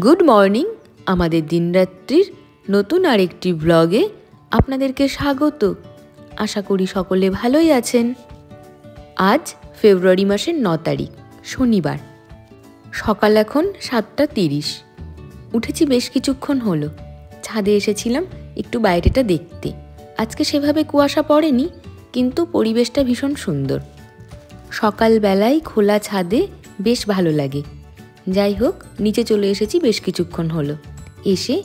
Good morning. আমাদের দিনরাত্রির নতুন আরেকটি ব্লগে আপনাদেরকে স্বাগত। আশা করি সকলে ভালোই আছেন। আজ ফেব্রুয়ারি মাসের 9 তারিখ শনিবার। সকাল এখন 7:30। উঠেছি বেশ কিছুক্ষণ হলো। ছাদে এসেছিলাম একটু বাইরেটা দেখতে। আজকে সেভাবে কুয়াশা পড়েনি, কিন্তু পরিবেশটা ভীষণ সুন্দর। সকালবেলায় খোলা ছাদে বেশ ভালো লাগে। যাই হোক, নিচে চলে এসেছি বেশ কিছুক্ষণ হলো। এসে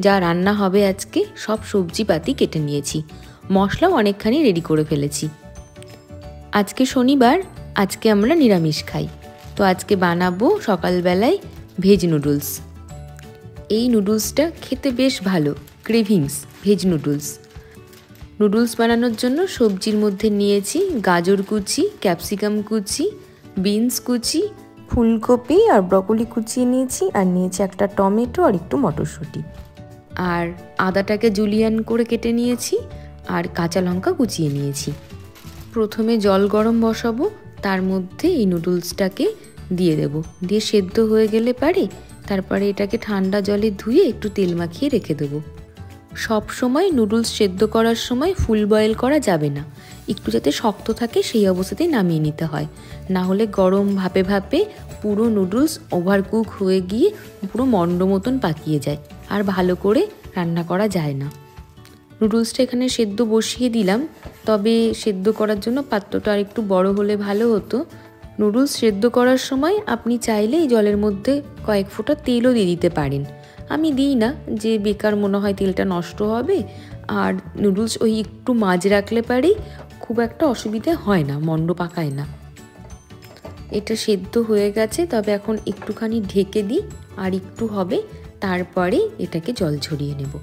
যা রান্না হবে আজকে সব সবজিপাতি কেটে নিয়েছি, মশলাও অনেকখানি রেডি করে ফেলেছি। আজকে শনিবার, আজকে আমরা নিরামিষ খাই। তো আজকে বানাবো সকালবেলায় ভেজ নুডলস। এই নুডলসটা খেতে বেশ ভালো, ক্রেভিংস ভেজ নুডলস। নুডলস বানানোর জন্য সবজির মধ্যে নিয়েছি গাজর কুচি, ক্যাপসিকাম কুচি, বিনস কুচি, ফুলকপি আর ব্রকলি কুচিয়ে নিয়েছি, আর নিয়েছি একটা টমেটো আর একটু মটরশুঁটি। আর আদাটাকে জুলিয়ান করে কেটে নিয়েছি, আর কাঁচা লঙ্কা কুচিয়ে নিয়েছি। প্রথমে জল গরম বসাবো, তার মধ্যে এই নুডলসটাকে দিয়ে দেব। দিয়ে সেদ্ধ হয়ে গেলে পারে তারপরে এটাকে ঠান্ডা জলে ধুয়ে একটু তেল মাখিয়ে রেখে দেবো। সব সময় নুডলস সেদ্ধ করার সময় ফুল বয়েল করা যাবে না, একটু যাতে শক্ত থাকে সেই অবস্থাতেই নামিয়ে নিতে হয়। না হলে গরম ভাপে ভাপে পুরো নুডলস ওভারকুক হয়ে গিয়ে পুরো মন্ড মতন পাকিয়ে যায়, আর ভালো করে রান্না করা যায় না। নুডলসটা এখানে সেদ্ধ বসিয়ে দিলাম, তবে সেদ্ধ করার জন্য পাত্রটা আর একটু বড় হলে ভালো হতো। নুডলস সেদ্ধ করার সময় আপনি চাইলে এই জলের মধ্যে কয়েক ফোঁটা তেলও দিয়ে দিতে পারেন। আমি দিই না, যে বেকার মনে হয় তেলটা নষ্ট হবে। আর নুডলস ওই একটু মাঝ রাখলে পারেই খুব একটা অসুবিধা হয় না, মন্ড পাকায় না। এটা সেদ্ধ হয়ে গেছে, তবে এখন একটুখানি ঢেকে দিই, আর একটু হবে, তারপরে এটাকে জল ঝরিয়ে নেব।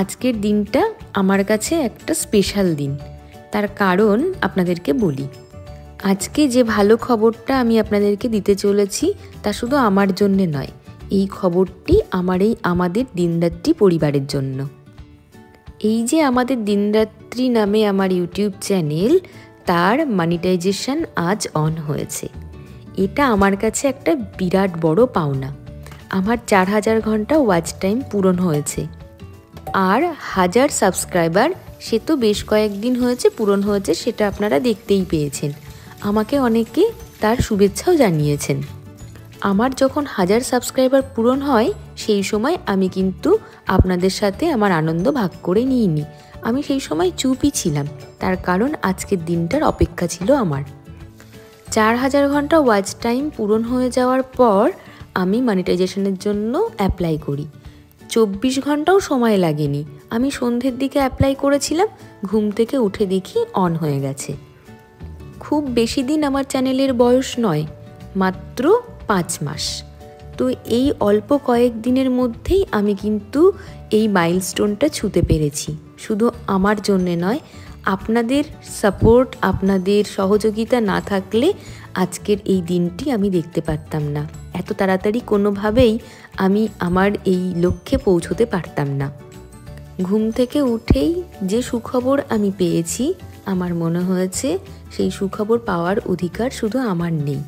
আজকের দিনটা আমার কাছে একটা স্পেশাল দিন। তার কারণ আপনাদেরকে বলি। আজকে যে ভালো খবরটা আমি আপনাদেরকে দিতে চলেছি তা শুধু আমার জন্যে নয়, এই খবরটি আমাদের দিনরাত্রি পরিবারের জন্য। এই যে আমাদের দিনরাত্রি নামে আমার ইউটিউব চ্যানেল, তার মনিটাইজেশন আজ অন হয়েছে। এটা আমার কাছে একটা বিরাট বড় পাওনা। আমার 4000 ঘন্টা ওয়াচ টাইম পূরণ হয়েছে। আর 1000 সাবস্ক্রাইবার, সে তো বেশ কয়েকদিন হয়েছে পূরণ হয়েছে, সেটা আপনারা দেখতেই পেয়েছেন। আমাকে অনেকে তার শুভেচ্ছাও জানিয়েছেন। আমার যখন 1000 সাবস্ক্রাইবার পূরণ হয়, সেই সময় আমি কিন্তু আপনাদের সাথে আমার আনন্দ ভাগ করে নিইনি। আমি সেই সময় চুপই ছিলাম, তার কারণ আজকের দিনটার অপেক্ষা ছিল আমার। 4000 ঘন্টা ওয়াচ টাইম পূরণ হয়ে যাওয়ার পর আমি মনিটাইজেশনের জন্য অ্যাপ্লাই করি। 24 ঘন্টাও সময় লাগেনি। আমি সন্ধ্যের দিকে অ্যাপ্লাই করেছিলাম, ঘুম থেকে উঠে দেখি অন হয়ে গেছে। খুব বেশি দিন আমার চ্যানেলের বয়স নয়, মাত্র 5 মাস। তো এই অল্প কয়েক দিনের মধ্যেই আমি কিন্তু এই মাইলস্টোনটা ছুঁতে পেরেছি। শুধু আমার জন্যে নয়, আপনাদের সাপোর্ট, আপনাদের সহযোগিতা না থাকলে আজকের এই দিনটি আমি দেখতে পারতাম না। এত তাড়াতাড়ি কোনোভাবেই আমি আমার এই লক্ষ্যে পৌঁছতে পারতাম না। ঘুম থেকে উঠেই যে সুখবর আমি পেয়েছি, আমার মনে হয়েছে সেই সুখবর পাওয়ার অধিকার শুধু আমার নেই,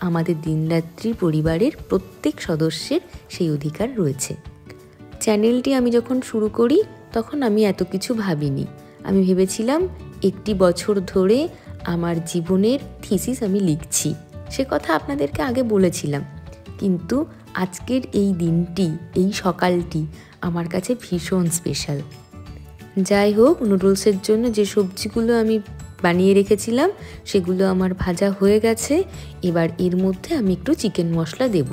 আমাদের দিনরাত্রি পরিবারের প্রত্যেক সদস্যের সেই অধিকার রয়েছে। চ্যানেলটি আমি যখন শুরু করি তখন আমি এত কিছু ভাবিনি। আমি ভেবেছিলাম একটি বছর ধরে আমার জীবনের থিসিস আমি লিখছি, সে কথা আপনাদেরকে আগে বলেছিলাম। কিন্তু আজকের এই দিনটি, এই সকালটি আমার কাছে ভীষণ স্পেশাল। যাই হোক, নুডলসের জন্য যে সবজিগুলো আমি বানিয়ে রেখেছিলাম সেগুলো আমার ভাজা হয়ে গেছে। এবার এর মধ্যে আমি একটু চিকেন মশলা দেব।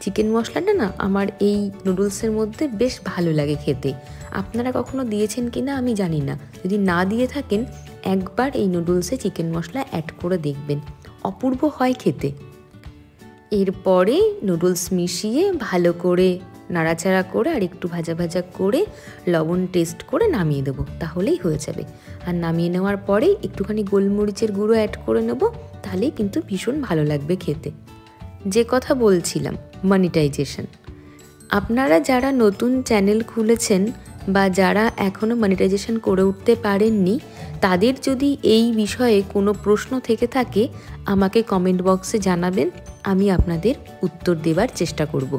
চিকেন মশলাটা না আমার এই নুডলসের মধ্যে বেশ ভালো লাগে খেতে। আপনারা কখনো দিয়েছেন কি না আমি জানি না, যদি না দিয়ে থাকেন একবার এই নুডলসে চিকেন মশলা অ্যাড করে দেখবেন, অপূর্ব হয় খেতে। এরপরে নুডলস মিশিয়ে ভালো করে নাড়াচাড়া করে আর একটু ভাজা ভাজা করে লবণ টেস্ট করে নামিয়ে দেবো, তাহলেই হয়ে যাবে। আর নামিয়ে নেওয়ার পরে একটুখানি গোলমরিচের গুঁড়ো অ্যাড করে নেব, তাহলেই কিন্তু ভীষণ ভালো লাগবে খেতে। যে কথা বলছিলাম, মনিটাইজেশন। আপনারা যারা নতুন চ্যানেল খুলেছেন বা যারা এখনও মনিটাইজেশন করে উঠতে পারেননি, তাদের যদি এই বিষয়ে কোনো প্রশ্ন থেকে থাকে আমাকে কমেন্ট বক্সে জানাবেন, আমি আপনাদের উত্তর দেওয়ার চেষ্টা করব।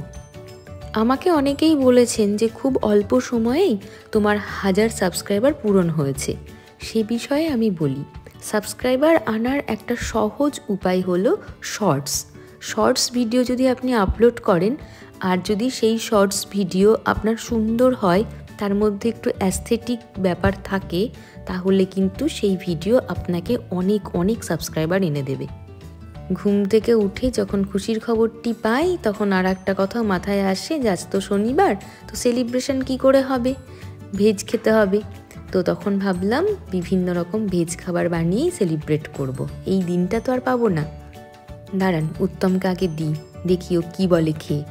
আমাকে অনেকেই বলেছেন যে খুব অল্প সময়েই তোমার 1000 সাবস্ক্রাইবার পূরণ হয়েছে। সে বিষয়ে আমি বলি, সাবস্ক্রাইবার আনার একটা সহজ উপায় হলো শর্টস ভিডিও যদি আপনি আপলোড করেন, আর যদি সেই শর্টস ভিডিও আপনার সুন্দর হয়, তার মধ্যে একটু অ্যাস্থেটিক ব্যাপার থাকে, তাহলে কিন্তু সেই ভিডিও আপনাকে অনেক অনেক সাবস্ক্রাইবার এনে দেবে। ঘুম থেকে উঠে যখন খুশির খবরটি পাই, তখন আর একটা কথা মাথায় আসে যে আজ তো শনিবার, তো সেলিব্রেশন কি করে হবে, ভেজ খেতে হবে। তো তখন ভাবলাম বিভিন্ন রকম ভেজ খাবার বানিয়েই সেলিব্রেট করব। এই দিনটা তো আর পাবো না। দাঁড়ান, উত্তমকে আগে দিই, দেখিও কি বলে খেয়ে।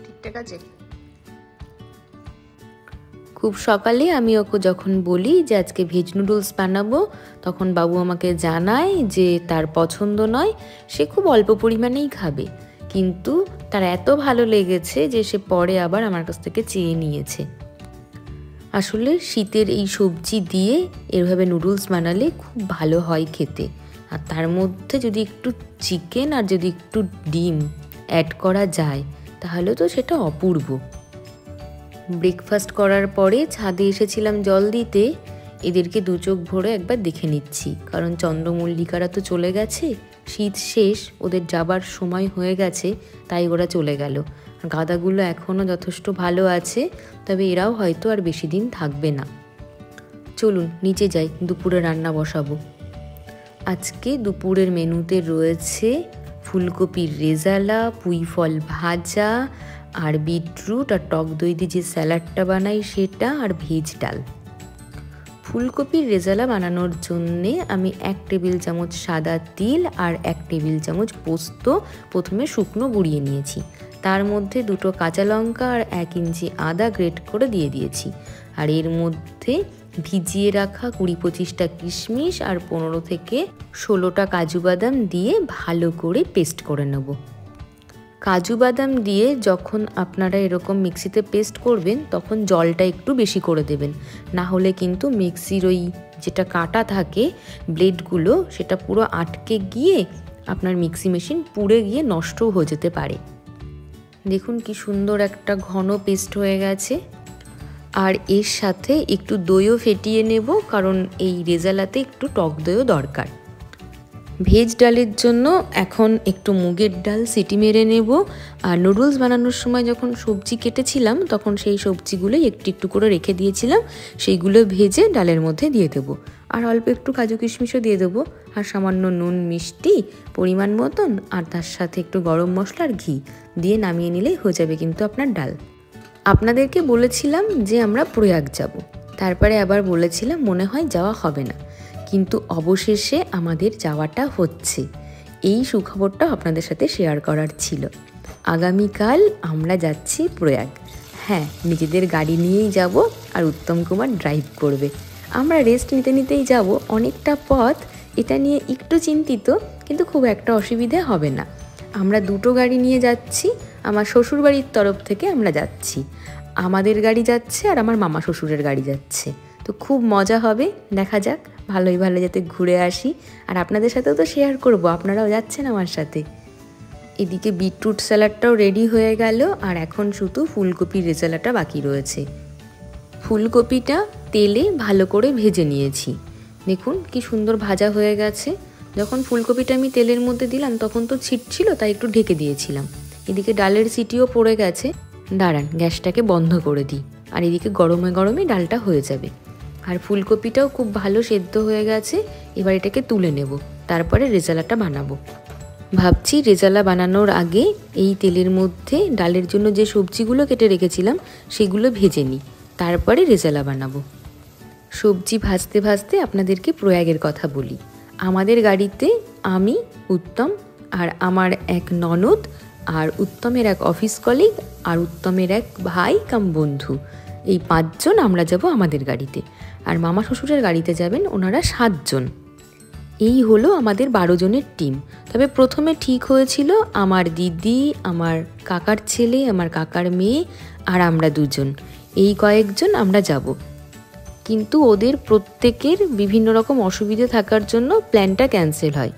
ঠিকঠাক আছে। খুব সকালে আমি ওকে যখন বলি যে আজকে ভেজ নুডলস বানাবো, তখন বাবু আমাকে জানায় যে তার পছন্দ নয়, সে খুব অল্প পরিমাণেই খাবে, কিন্তু তার এত ভালো লেগেছে যে সে পরে আবার আমার কাছ থেকে চেয়ে নিয়েছে। আসলে শীতের এই সবজি দিয়ে এভাবে নুডলস বানালে খুব ভালো হয় খেতে, আর তার মধ্যে যদি একটু চিকেন আর যদি একটু ডিম অ্যাড করা যায়, তাহলে তো সেটা অপূর্ব। ব্রেকফাস্ট করার পরে ছাদে এসেছিলাম জল দিতে। এদেরকে দু চোখ ভরে একবার দেখে নিচ্ছি, কারণ চন্দ্রমল্লিকারা তো চলে গেছে, শীত শেষ, ওদের যাবার সময় হয়ে গেছে, তাই ওরা চলে গেল। গাঁদাগুলো এখনও যথেষ্ট ভালো আছে, তবে এরাও হয়তো আর বেশি দিন থাকবে না। চলুন নিচে যাই, দুপুরে রান্না বসাবো। আজকে দুপুরের মেনুতে রয়েছে ফুলকপির রেজালা, পুঁই ফল ভাজা, আর বিটরুট আর টক দই দিয়ে যে স্যালাডটা বানাই সেটা, আর ভেজ ডাল। ফুলকপির রেজালা বানানোর জন্যে আমি 1 টেবিল চামচ সাদা তিল আর 1 টেবিল চামচ পোস্ত প্রথমে শুকনো গুঁড়িয়ে নিয়েছি। তার মধ্যে 2টো কাঁচা লঙ্কা আর 1 ইঞ্চি আদা গ্রেট করে দিয়ে দিয়েছি। আর এর মধ্যে ভিজিয়ে রাখা 20-25টা কিশমিশ আর 15 থেকে 16টা কাজু বাদাম দিয়ে ভালো করে পেস্ট করে নেব। কাজু বাদাম দিয়ে যখন আপনারা এরকম মিক্সিতে পেস্ট করবেন, তখন জলটা একটু বেশি করে দেবেন, না হলে কিন্তু মিক্সির ওই যেটা কাটা থাকে ব্লেডগুলো, সেটা পুরো আটকে গিয়ে আপনার মিক্সি মেশিন পুড়ে গিয়ে নষ্টও হয়ে যেতে পারে। দেখুন কি সুন্দর একটা ঘন পেস্ট হয়ে গেছে। আর এর সাথে একটু দইও ফেটিয়ে নেব, কারণ এই রেজালাতে একটু টক দইও দরকার। ভেজ ডালের জন্য এখন একটু মুগের ডাল সিটি মেরে নেব। আর নুডলস বানানোর সময় যখন সবজি কেটেছিলাম, তখন সেই সবজিগুলোই একটু একটু করে রেখে দিয়েছিলাম, সেইগুলো ভেজে ডালের মধ্যে দিয়ে দেবো। আর অল্প একটু কাজু কিশমিশও দিয়ে দেবো, আর সামান্য নুন মিষ্টি পরিমাণ মতন, আর তার সাথে একটু গরম মশলা আর ঘি দিয়ে নামিয়ে নিলেই হয়ে যাবে কিন্তু আপনার ডাল। আপনাদেরকে বলেছিলাম যে আমরা প্রয়াগ যাব, তারপরে আবার বলেছিলাম মনে হয় যাওয়া হবে না, কিন্তু অবশেষে আমাদের যাওয়াটা হচ্ছে। এই সুখবরটা আপনাদের সাথে শেয়ার করার ছিল। আগামীকাল আমরা যাচ্ছি প্রয়াগ। হ্যাঁ, নিজেদের গাড়ি নিয়েই যাব, আর উত্তম কুমার ড্রাইভ করবে। আমরা রেস্ট নিতে নিতেই যাব, অনেকটা পথ, এটা নিয়ে একটু চিন্তিত, কিন্তু খুব একটা অসুবিধে হবে না। আমরা 2টো গাড়ি নিয়ে যাচ্ছি, আমার শ্বশুরবাড়ির তরফ থেকে আমরা যাচ্ছি। আমাদের গাড়ি যাচ্ছে আর আমার মামা শ্বশুরের গাড়ি যাচ্ছে, তো খুব মজা হবে। দেখা যাক, ভালোই ভালো যাতে ঘুরে আসি, আর আপনাদের সাথেও তো শেয়ার করব, আপনারাও যাচ্ছেন আমার সাথে। এদিকে বিটরুট স্যালাডটাও রেডি হয়ে গেল, আর এখন শুধু ফুলকপির রেজালাটা বাকি রয়েছে। ফুলকপিটা তেলে ভালো করে ভেজে নিয়েছি, দেখুন কি সুন্দর ভাজা হয়ে গেছে। যখন ফুলকপিটা আমি তেলের মধ্যে দিলাম, তখন তো ছিটছিল, তাই একটু ঢেকে দিয়েছিলাম। এদিকে ডালের সিটিও পড়ে গেছে। দাঁড়ান, গ্যাসটাকে বন্ধ করে দিই, আর এদিকে গরমে গরমে ডালটা হয়ে যাবে। আর ফুলকপিটাও খুব ভালো সেদ্ধ হয়ে গেছে। এবার এটাকে তুলে নেব, তারপরে রেজালাটা বানাবো। ভাবছি রেজালা বানানোর আগে এই তেলের মধ্যে ডালের জন্য যে সবজিগুলো কেটে রেখেছিলাম সেগুলো ভেজে নিই, তারপরে রেজালা বানাবো। সবজি ভাজতে ভাজতে আপনাদেরকে প্রয়াগের কথা বলি। আমাদের গাড়িতে আমি, উত্তম, আর আমার এক ননদ, আর উত্তমের এক অফিস কলিগ, আর উত্তমের এক ভাই কাম বন্ধু, এই 5 জন আমরা যাব আমাদের গাড়িতে। আর মামা শ্বশুরের গাড়িতে যাবেন ওনারা 7 জন। এই হলো আমাদের 12 জনের টিম। তবে প্রথমে ঠিক হয়েছিল আমার দিদি, আমার কাকার ছেলে, আমার কাকার মেয়ে, আর আমরা 2 জন, এই কয়েকজন আমরা যাব। কিন্তু ওদের প্রত্যেকের বিভিন্ন রকম অসুবিধে থাকার জন্য প্ল্যানটা ক্যান্সেল হয়।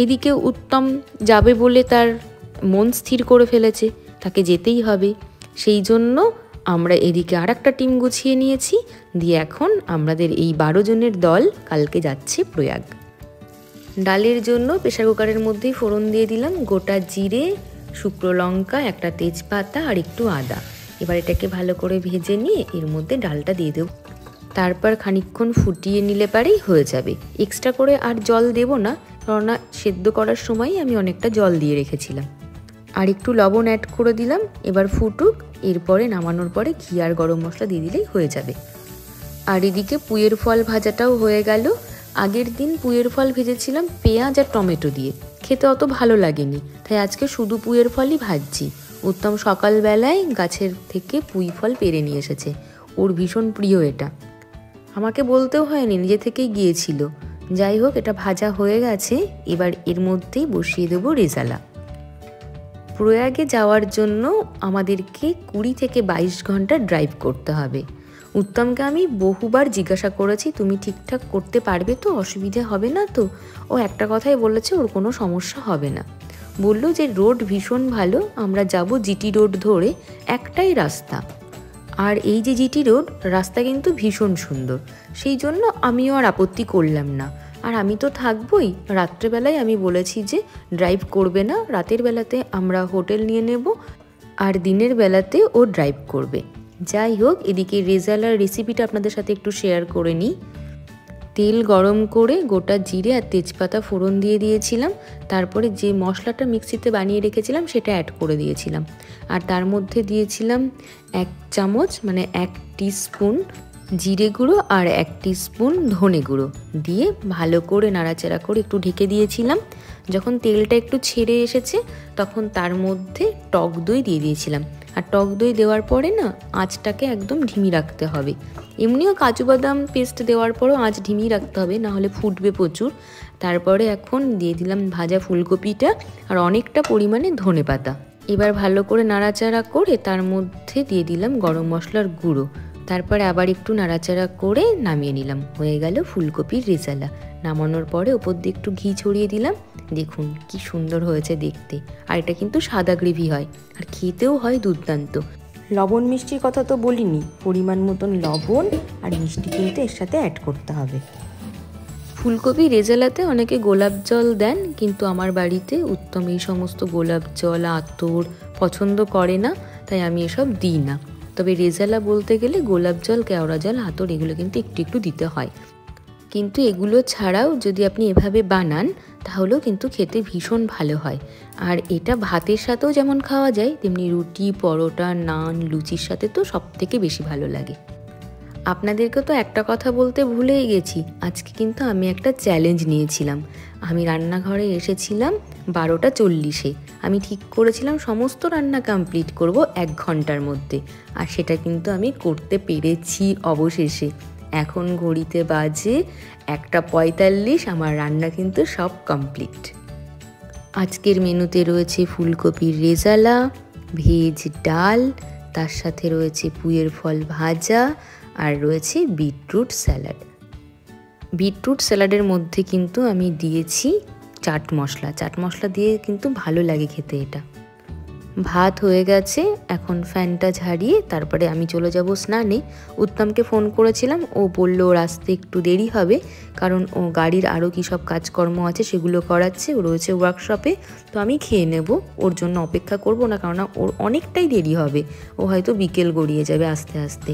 এদিকে উত্তম যাবে বলে তার মন স্থির করে ফেলেছে, তাকে যেতেই হবে। সেই জন্য আমরা এদিকে আর একটা টিম গুছিয়ে নিয়েছি, দিয়ে এখন আমাদের এই 12 জনের দল কালকে যাচ্ছে প্রয়াগ। ডালের জন্য প্রেসার কুকারের মধ্যেই ফোড়ন দিয়ে দিলাম গোটা জিরে, শুকনো লঙ্কা, একটা তেজপাতা আর একটু আদা। এবার এটাকে ভালো করে ভেজে নিয়ে এর মধ্যে ডালটা দিয়ে দেব। তারপর খানিকক্ষণ ফুটিয়ে নিলে পারেই হয়ে যাবে। এক্সট্রা করে আর জল দেব না, কেননা সেদ্ধ করার সময় আমি অনেকটা জল দিয়ে রেখেছিলাম। আর একটু লবণ অ্যাড করে দিলাম। এবার ফুটুক, এরপরে নামানোর পরে ঘি আর গরম মশলা দিয়ে দিলেই হয়ে যাবে। আর এদিকে পুঁইয়ের ফল ভাজাটাও হয়ে গেল। আগের দিন পুঁইয়ের ফল ভেজেছিলাম পেঁয়াজ আর টমেটো দিয়ে, খেতে অত ভালো লাগেনি, তাই আজকে শুধু পুঁইয়ের ফলই ভাজছি। উত্তম সকালবেলায় গাছের থেকে পুঁই ফল পেড়ে নিয়ে এসেছে, ওর ভীষণ প্রিয় এটা। আমাকে বলতেও হয়নি, নিজে থেকেই গিয়েছিল। যাই হোক, এটা ভাজা হয়ে গেছে। এবার এর মধ্যেই বসিয়ে দেবো রেজালা। প্রয়াগে যাওয়ার জন্য আমাদেরকে 20 থেকে 22 ঘন্টা ড্রাইভ করতে হবে। উত্তমকে আমি বহুবার জিজ্ঞাসা করেছি, তুমি ঠিকঠাক করতে পারবে তো, অসুবিধে হবে না তো? ও একটা কথাই বলেছে, ওর কোনো সমস্যা হবে না। বলল যে রোড ভীষণ ভালো, আমরা যাব জিটি রোড ধরে, একটাই রাস্তা। আর এই যে জিটি রোড, রাস্তা কিন্তু ভীষণ সুন্দর, সেই জন্য আমিও আর আপত্তি করলাম না। আর আমি তো থাকবই, রাত্রেবেলায় আমি বলেছি যে ড্রাইভ করবে না, রাতের বেলাতে আমরা হোটেল নিয়ে নেব, আর দিনের বেলাতে ও ড্রাইভ করবে। যাই হোক, এদিকে রেজালার রেসিপিটা আপনাদের সাথে একটু শেয়ার করে নিই। তেল গরম করে গোটা জিরে আর তেজপাতা ফোড়ন দিয়ে দিয়েছিলাম। তারপরে যে মশলাটা মিক্সিতে বানিয়ে রেখেছিলাম সেটা অ্যাড করে দিয়েছিলাম। আর তার মধ্যে দিয়েছিলাম 1 চামচ মানে 1 টিস্পুন জিরে গুঁড়ো আর 1 টিস্পুন ধনে গুঁড়ো দিয়ে ভালো করে নাড়াচাড়া করে একটু ঢেকে দিয়েছিলাম। যখন তেলটা একটু ছেড়ে এসেছে তখন তার মধ্যে টক দই দিয়ে দিয়েছিলাম। আর টক দই দেওয়ার পরে না আঁচটাকে একদম ঢিমি রাখতে হবে। এমনিও কাজু বাদাম পেস্ট দেওয়ার পরও আঁচ ঢিমি রাখতে হবে, না হলে ফুটবে প্রচুর। তারপরে এখন দিয়ে দিলাম ভাজা ফুলকপিটা আর অনেকটা পরিমাণে ধনেপাতা। এবার ভালো করে নাড়াচাড়া করে তার মধ্যে দিয়ে দিলাম গরম মশলার গুঁড়ো। তারপরে আবার একটু নাড়াচাড়া করে নামিয়ে নিলাম। হয়ে গেল ফুলকপির রেজালা। নামানোর পরে ওপর দিয়ে একটু ঘি ছড়িয়ে দিলাম। দেখুন কি সুন্দর হয়েছে দেখতে। আর এটা কিন্তু সাদা গ্রেভি হয়, আর খেতেও হয় দুর্দান্ত। লবণ মিষ্টির কথা তো বলিনি, পরিমাণ মতন লবণ আর মিষ্টি কিন্তু এর সাথে অ্যাড করতে হবে। ফুলকপি রেজালাতে অনেকে গোলাপ জল দেন, কিন্তু আমার বাড়িতে উত্তম এই সমস্ত গোলাপ জল আতর পছন্দ করে না, তাই আমি এসব দিই না। তবে রেজালা বলতে গেলে গোলাপ জল, কেওড়া জল, আতর এগুলো কিন্তু একটু একটু দিতে হয়। কিন্তু এগুলো ছাড়াও যদি আপনি এভাবে বানান তাহলেও কিন্তু খেতে ভীষণ ভালো হয়। আর এটা ভাতের সাথেও যেমন খাওয়া যায়, তেমনি রুটি, পরোটা, নান, লুচির সাথে তো সব থেকে বেশি ভালো লাগে। আপনাদেরকে তো একটা কথা বলতে ভুলেই গেছি, আজকে কিন্তু আমি একটা চ্যালেঞ্জ নিয়েছিলাম। আমি রান্নাঘরে এসেছিলাম 12টা 40-এ। আমি ঠিক করেছিলাম সমস্ত রান্না কমপ্লিট করব 1 ঘন্টার মধ্যে, আর সেটা কিন্তু আমি করতে পেরেছি অবশেষে। এখন ঘড়িতে বাজে 1:45, আমার রান্না কিন্তু সব কমপ্লিট। আজকের মেনুতে রয়েছে ফুলকপির রেজালা, ভেজ ডাল, তার সাথে রয়েছে পুঁইয়ের ফল ভাজা, আর রয়েছে বিটরুট স্যালাড। বিটরুট স্যালাডের মধ্যে কিন্তু আমি দিয়েছি চাট মশলা। চাট মশলা দিয়ে কিন্তু ভালো লাগে খেতে এটা। ভাত হয়ে গেছে, এখন ফ্যানটা ঝাড়িয়ে তারপরে আমি চলে যাব স্নানে। উত্তমকে ফোন করেছিলাম, ও বলল ওর আসতে একটু দেরি হবে, কারণ ও গাড়ির আরও কী সব কাজকর্ম আছে সেগুলো করাচ্ছে, ও রয়েছে ওয়ার্কশপে। তো আমি খেয়ে নেব, ওর জন্য অপেক্ষা করব না, কেননা ওর অনেকটাই দেরি হবে, ও হয়তো বিকেল গড়িয়ে যাবে আস্তে আস্তে।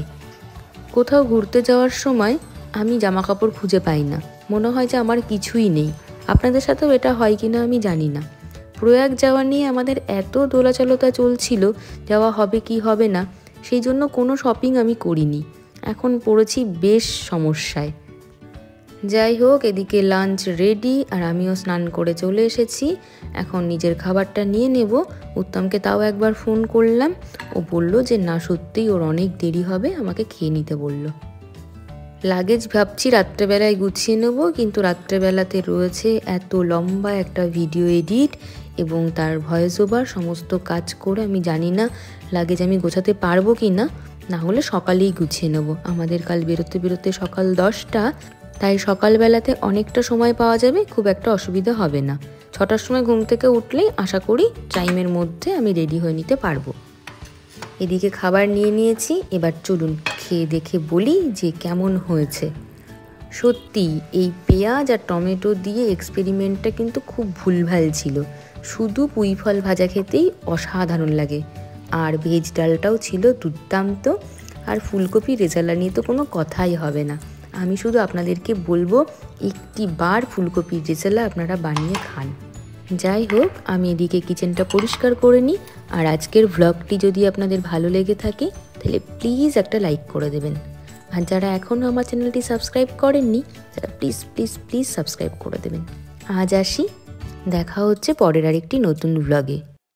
কোথাও ঘুরতে যাওয়ার সময় আমি জামা কাপড় খুঁজে পাই না, মনে হয় যে আমার কিছুই নেই। আপনাদের সাথেও এটা হয় কি না আমি জানি না। প্রয়াগ যাওয়া নিয়ে আমাদের এত দোলাচলতা চলছিল, যাওয়া হবে কি হবে না, সেই জন্য কোনো শপিং আমি করিনি। এখন পড়েছি বেশ সমস্যায়। যাই হোক, এদিকে লাঞ্চ রেডি, আর আমিও স্নান করে চলে এসেছি। এখন নিজের খাবারটা নিয়ে নেব। উত্তমকে তাও একবার ফোন করলাম, ও বলল যে না সত্যিই ওর অনেক দেরি হবে, আমাকে খেয়ে নিতে বলল। লাগেজ ভাবছি রাত্রেবেলায় গুছিয়ে নেব, কিন্তু রাত্রেবেলাতে রয়েছে এত লম্বা একটা ভিডিও এডিট এবং তার ভয়েস ওভার, সমস্ত কাজ করে আমি জানি না লাগেজ আমি গোছাতে পারবো কি না। না হলে সকালেই গুছিয়ে নেব। আমাদের কাল বেরোতে বেরোতে সকাল 10টা, তাই সকালবেলাতে অনেকটা সময় পাওয়া যাবে, খুব একটা অসুবিধা হবে না। 6টার সময় ঘুম থেকে উঠলেই আশা করি টাইমের মধ্যে আমি রেডি হয়ে নিতে পারবো। এদিকে খাবার নিয়ে নিয়েছি, এবার চলুন খেয়ে দেখে বলি যে কেমন হয়েছে। সত্যি এই পেঁয়াজ আর টমেটো দিয়ে এক্সপেরিমেন্টটা কিন্তু খুব ভুলভাল ছিল। শুধু পুঁই ফল ভাজা খেতেই অসাধারণ লাগে, আর ভেজ ডালটাও ছিল দুর্দান্ত। আর ফুলকপি রেজালা নিয়ে তো কোনো কথাই হবে না। আমি শুধু আপনাদেরকে বলবো একটি বার ফুলকপির রেজালা আপনারা বানিয়ে খান। যাই হোক, আমি এদিকে কিচেনটা পরিষ্কার করে নিই। আর আজকের ভ্লগটি যদি আপনাদের ভালো লেগে থাকে তাহলে প্লিজ একটা লাইক করে দেবেন। আর যারা এখনও আমার চ্যানেলটি সাবস্ক্রাইব করেননি তারা প্লিজ প্লিজ প্লিজ সাবস্ক্রাইব করে দেবেন। আজ আসি, দেখা হচ্ছে পরের আরেকটি নতুন ভ্লগে।